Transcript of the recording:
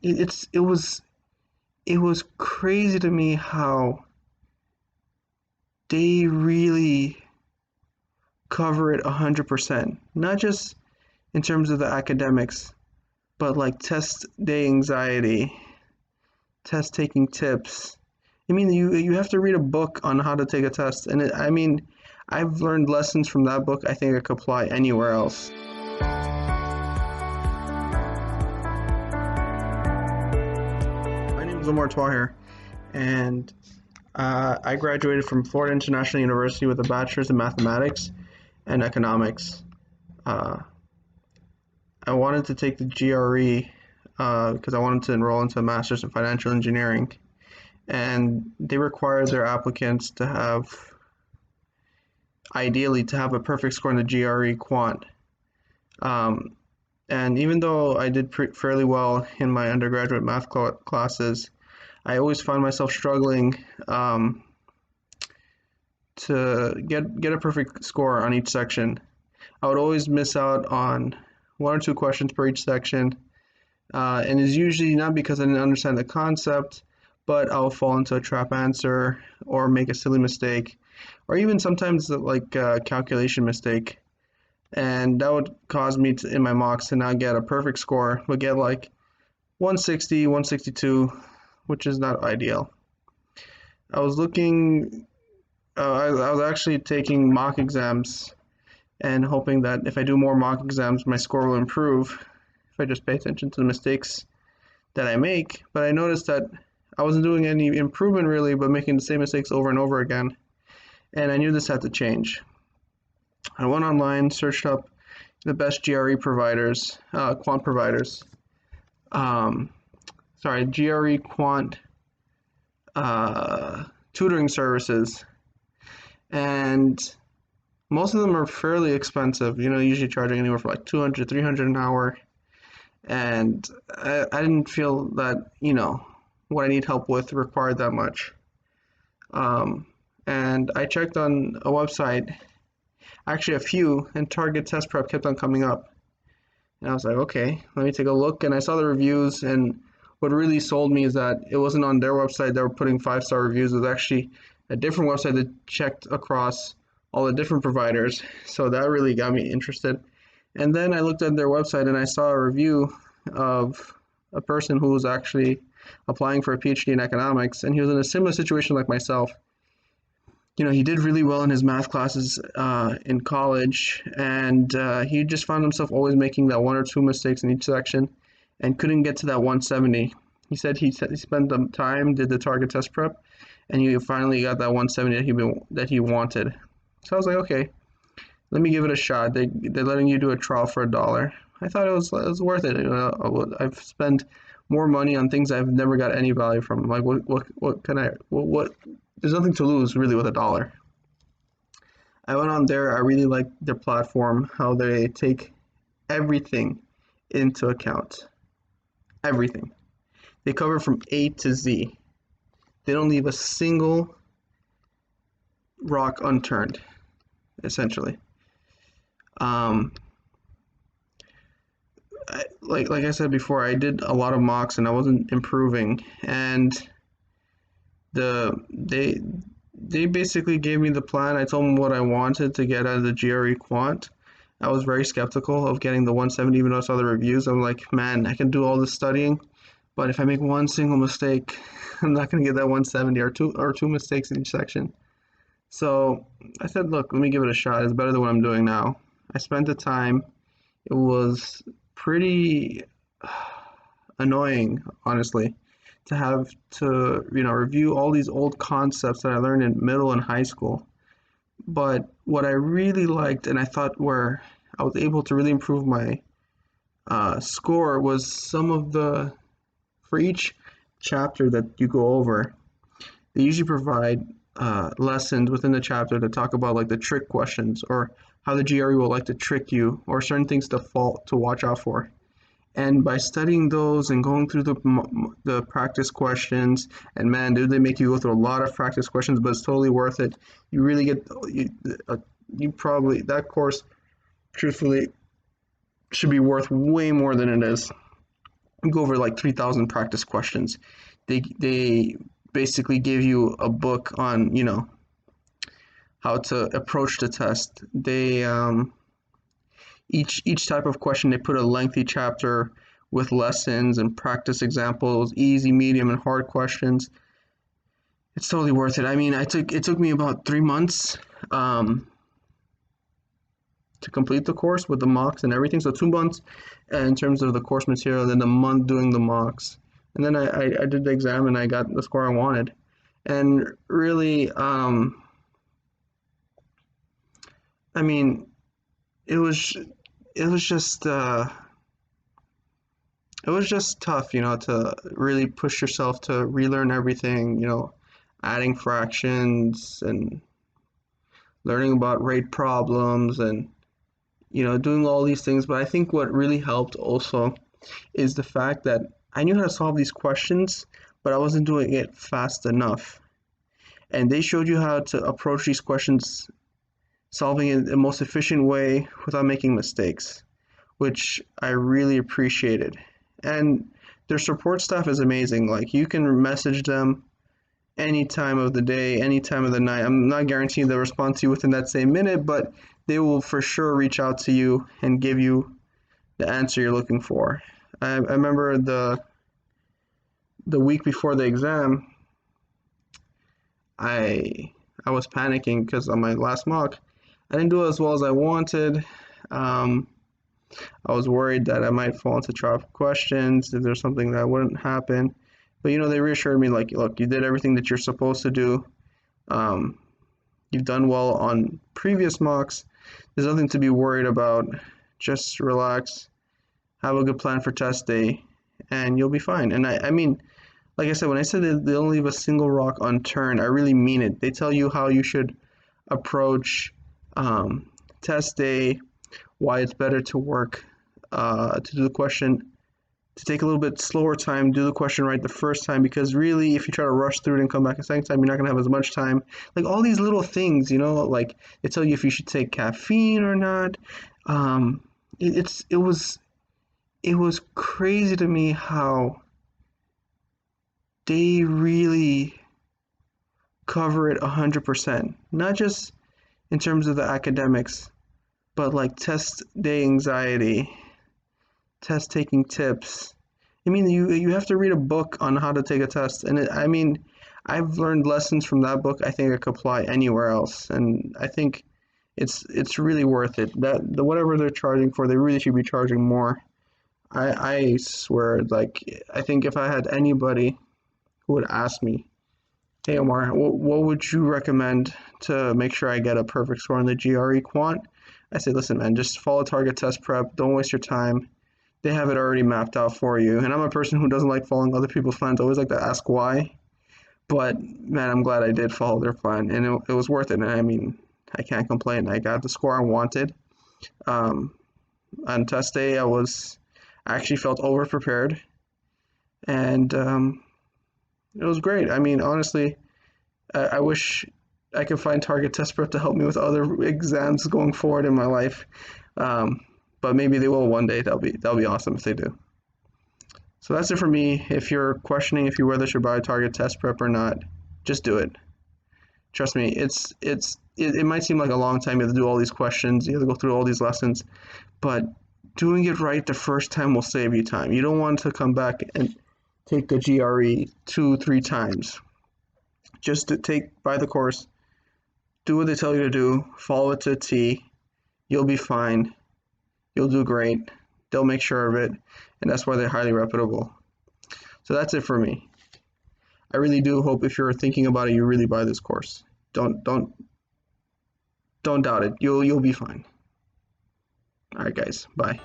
it was crazy to me how they really cover it 100%. Not just in terms of the academics, but like test day anxiety, test taking tips. I mean, you have to read a book on how to take a test, and I mean, I've learned lessons from that book I think I could apply anywhere else. My name is Omar here, and I graduated from Florida International University with a bachelor's in mathematics and economics. I wanted to take the GRE because I wanted to enroll into a master's in financial engineering, and they require their applicants to have, ideally, to have a perfect score in the GRE Quant. And even though I did fairly well in my undergraduate math classes, I always found myself struggling to get a perfect score on each section. I would always miss out on 1 or 2 questions per each section, and it's usually not because I didn't understand the concept, but I'll fall into a trap answer or make a silly mistake, or even sometimes like a calculation mistake, and that would cause me in my mocks to not get a perfect score, but get like 160, 162, which is not ideal. I was looking, I was actually taking mock exams and hoping that if I do more mock exams, my score will improve if I just pay attention to the mistakes that I make. But I noticed that I wasn't doing any improvement really, but making the same mistakes over and over again. And I knew this had to change. I went online, searched up the best GRE providers, quant providers. GRE Quant tutoring services. And most of them are fairly expensive, usually charging anywhere from like $200, $300 an hour. And I didn't feel that, what I need help with required that much. And I checked on a website, actually a few, and Target Test Prep kept on coming up. And I was like, okay, let me take a look. And I saw the reviews, and what really sold me is that it wasn't on their website that were putting 5-star reviews. It was actually a different website that checked across all the different providers. So that really got me interested. And then I looked at their website and I saw a review of a person who was actually applying for a PhD in economics, and he was in a similar situation like myself. He did really well in his math classes in college, and he just found himself always making that 1 or 2 mistakes in each section and couldn't get to that 170. He said he spent the time, did the target test prep, and he finally got that 170 that he wanted. So I was like, okay, let me give it a shot. They're letting you do a trial for $1. I thought it was worth it. I've spent more money on things I've never got any value from. Like, what can I, there's nothing to lose really with $1. I went on there. I really liked their platform, how they take everything into account. Everything. They cover from A to Z. They don't leave a single rock unturned, essentially. Like I said before, I did a lot of mocks and I wasn't improving, and they basically gave me the plan. I told them what I wanted to get out of the GRE Quant. I was very skeptical of getting the 170, even though I saw the reviews. I'm like, man, I can do all this studying, but if I make one single mistake, I'm not going to get that 170 or two mistakes in each section. So I said, look, let me give it a shot. It's better than what I'm doing now. I spent the time. It was pretty annoying, honestly, to have to, review all these old concepts that I learned in middle and high school. But what I really liked, and I thought where I was able to really improve my score, was for each chapter that you go over, they usually provide lessons within the chapter to talk about like the trick questions, or how the GRE will like to trick you, or certain things to watch out for. And by studying those and going through the practice questions, and man, dude, they make you go through a lot of practice questions, but it's totally worth it. You really get, that course, truthfully, should be worth way more than it is. go over like 3,000 practice questions. They basically give you a book on, you know, how to approach the test. They each type of question, they put a lengthy chapter with lessons and practice examples, easy, medium, and hard questions. It's totally worth it. I mean, it took me about 3 months to complete the course with the mocks and everything. So 2 months in terms of the course material, then a month doing the mocks, and then I did the exam and I got the score I wanted. And really, I mean, it was just it was just tough, you know, to really push yourself to relearn everything, you know, adding fractions and learning about rate problems and, you know, doing all these things. But I think what really helped also is the fact that I knew how to solve these questions, but I wasn't doing it fast enough. And they showed you how to approach these questions, solving it in the most efficient way without making mistakes, which I really appreciated. And their support staff is amazing. Like, you can message them any time of the day, any time of the night. I'm not guaranteeing they'll respond to you within that same minute, but they will for sure reach out to you and give you the answer you're looking for. I remember the week before the exam, I was panicking because on my last mock, I didn't do as well as I wanted. I was worried that I might fall into trap questions, if there's something that wouldn't happen. But, you know, they reassured me, like, look, you did everything that you're supposed to do. You've done well on previous mocks. There's nothing to be worried about. Just relax, have a good plan for test day, and you'll be fine. And I mean, like I said, when I said they don't leave a single rock unturned, I really mean it. They tell you how you should approach test day, why it's better to work, to do the question, to take a little bit slower time, do the question right the first time, because really, if you try to rush through it and come back a second time, you're not going to have as much time. Like, all these little things, you know, like they tell you if you should take caffeine or not. It was crazy to me how they really cover it 100%, not just in terms of the academics, but like test day anxiety, test taking tips. I mean, you have to read a book on how to take a test, and I mean, I've learned lessons from that book. I think I could apply anywhere else, and I think it's really worth it. That whatever they're charging for, they really should be charging more. I swear, like, I think if I had anybody who would ask me, hey Omar, what would you recommend to make sure I get a perfect score on the GRE Quant? I say, listen, man, just follow target test prep. Don't waste your time. They have it already mapped out for you. And I'm a person who doesn't like following other people's plans. I always like to ask why. But, man, I'm glad I did follow their plan. And it was worth it. And I mean, I can't complain. I got the score I wanted. On test day, I actually felt over-prepared. And it was great. I mean, honestly, I wish I could find target test prep to help me with other exams going forward in my life. But maybe they will one day. That'll be awesome if they do. So that's it for me. If you're questioning if you whether should buy target test prep or not, just do it. Trust me, it might seem like a long time. You have to do all these questions, you have to go through all these lessons, but doing it right the first time will save you time. You don't want to come back and take the GRE 2-3 times. Just to buy the course, do what they tell you to do, follow it to a T. You'll be fine. You'll do great. They'll make sure of it, and that's why they're highly reputable. So that's it for me. I really do hope if you're thinking about it, you really buy this course. Don't doubt it. You'll be fine. All right, guys. Bye.